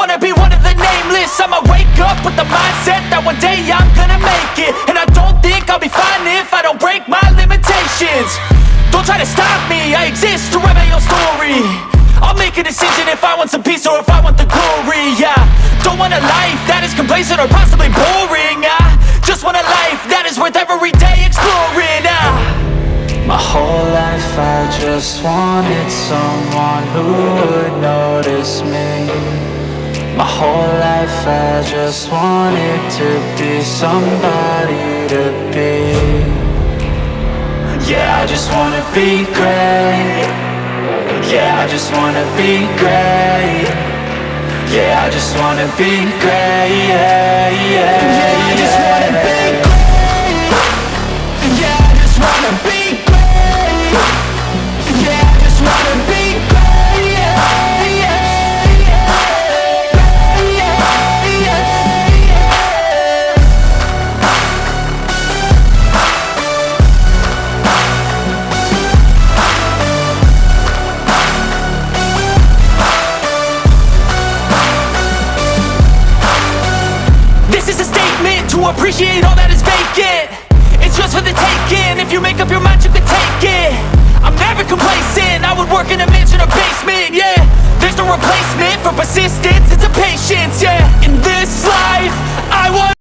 wanna be one of the nameless. I'ma wake up with the mindset that one day I'm gonna make it. And I don't think I'll be fine if I don't break my limitations. Don't try to stop me, I exist to write my own story. I'll make a decision if I want some peace or if I want the glory. Yeah, don't want a life that is complacent or possibly boring. I just want a life that is worth every day exploring. My whole life I just wanted someone who would notice me. My whole life I just wanted to be somebody to be. Yeah, I just wanna be great. Yeah, I just wanna be great. Yeah, I just wanna be great. Yeah, I just wanna be great. Yeah, I just wanna be great. Yeah, I just wanna be great. Yeah. To appreciate all that is vacant, it's just for the taking. If you make up your mind, you can take it. I'm never complacent, I would work in a mansion or basement. Yeah, there's no replacement for persistence, it's a patience. Yeah, in this life I want